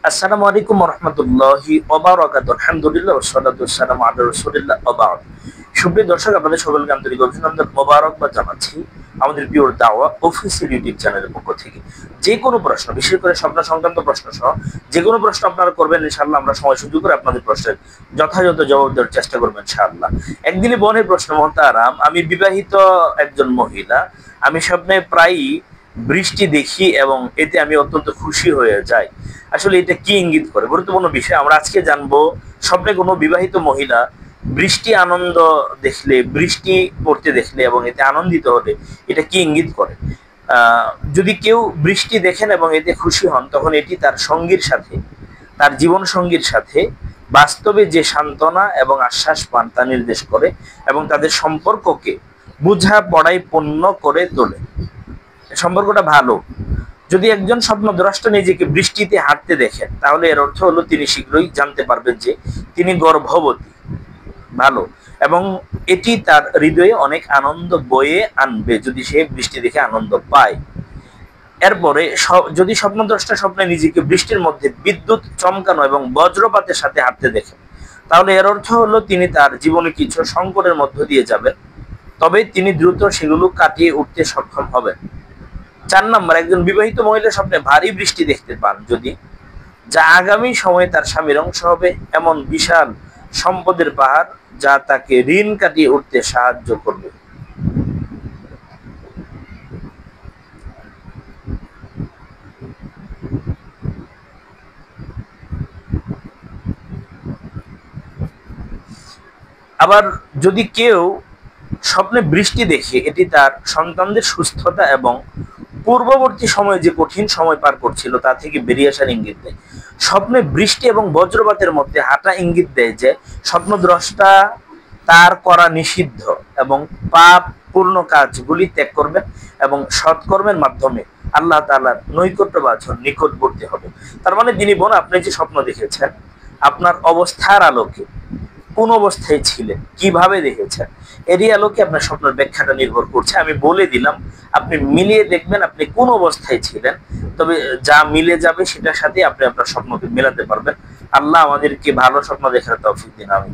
আসসালামু আলাইকুম ওয়া রাহমাতুল্লাহি ওয়া বারাকাতুহু। আলহামদুলিল্লাহ ওয়া সলাতু ওয়াসসালামু আলা রাসূলিল্লাহ ওয়া বা'দ। সুপ্রিয় দর্শক, আপনাদের সকলকে আন্তরিক অভিনন্দন মোবারকবাদ জানাচ্ছি আমাদের পিওর দাওয়া অফিসিয়াল ইউটিউব চ্যানেলের পক্ষ থেকে। যে কোনো প্রশ্ন, বিশেষ করে স্বপ্ন সংক্রান্ত প্রশ্ন সহ যে কোনো প্রশ্ন আপনারা করবেন, ইনশাআল্লাহ আমরা সময় সুযোগ করে আপনাদের প্রশ্নের যথাযথ জবাব দেওয়ার চেষ্টা করব ইনশাআল্লাহ। একদিনে বোনের প্রশ্ন, মহতারাম, আমি বিবাহিত একজন মহিলা। আমি স্বপ্নে প্রায়ই বৃষ্টি দেখি এবং এতে আমি অত্যন্ত খুশি হয়ে যাই। আসলে এটা কি ইঙ্গিত করে? গুরুত্বপূর্ণ বিষয় আমরা আজকে জানবো। স্বপ্নে কোনো বিবাহিত মহিলা বৃষ্টি পড়তে দেখলে এবং এতে আনন্দিত হলে এটা কি ইঙ্গিত করে? যদি কেউ বৃষ্টি দেখেন এবং এতে খুশি হন, তখন এটি তার সঙ্গীর সাথে, তার জীবন সঙ্গীর সাথে বাস্তবে যে সান্ত্বনা এবং আশ্বাস পান তা নির্দেশ করে এবং তাদের সম্পর্ককে বোঝাপড়ায় পূর্ণ করে তোলে। সম্পর্কটা ভালো। যদি একজন স্বপ্নদ্রষ্টা নিজেকে বৃষ্টিতে হাঁটতে দেখেন, তাহলে এর অর্থ হলো তিনি শীঘ্রই জানতে পারবেন যে তিনি গর্ভবতী। ভালো। এবং এটি তার হৃদয়ে অনেক আনন্দ বয়ে আনবে যদি সে বৃষ্টি দেখে আনন্দ পায়। এরপরে যদি স্বপ্নদ্রষ্টা স্বপ্নে নিজেকে বৃষ্টির মধ্যে বিদ্যুৎ চমকানো এবং বজ্রপাতের সাথে হাঁটতে দেখেন, তাহলে এর অর্থ হলো তিনি তার জীবনে কিছু সংকটের মধ্য দিয়ে যাবেন, তবে তিনি দ্রুত সেগুলো কাটিয়ে উঠতে সক্ষম হবেন। 4 নম্বর, একজন বিবাহিত মহিলা স্বপ্নে ভারী বৃষ্টি দেখতে পান যদি, যা আগামী সময়ে তার স্বামীর অংশ হবে এমন বিশাল সম্পদের পাহাড়, যা তাকে ঋণ কাটিয়ে উঠতে সাহায্য করবে। আবার যদি কেউ স্বপ্নে বৃষ্টি দেখে, এটি তার সন্তানদের সুস্থতা এবং পূর্ববর্তী সময়ে যে কঠিন সময় পার করছিল তা থেকে বেরিয়ে আসার ইঙ্গিত দেয়। স্বপ্নে বৃষ্টি এবং বজ্রপাতের মধ্যে হাঁটা ইঙ্গিত দেয় যে স্বপ্নদ্রষ্টা তার করা নিষিদ্ধ এবং পাপ পূর্ণ কাজগুলি ত্যাগ করবেন এবং সৎকর্মের মাধ্যমে আল্লাহ তাআলার নৈকট্যবাচন নিকটবর্তী হবে। তার মানে তিনি বোন, আপনি যে স্বপ্ন দেখেছেন, আপনার অবস্থার আলোকে কোন অবস্থায় ছিলেন, কিভাবে দেখেছেন, এরই আলোকে আপনার স্বপ্নের ব্যাখ্যাটা নির্ভর করছে। আমি বলে দিলাম, আপনি মিলিয়ে দেখবেন আপনি কোন অবস্থায় ছিলেন, তবে যা মিলে যাবে সেটার সাথে আপনি আপনার স্বপ্নকে মেলাতে পারবেন। আল্লাহ আমাদেরকে ভালো স্বপ্ন দেখার তৌফিক দিন। আমি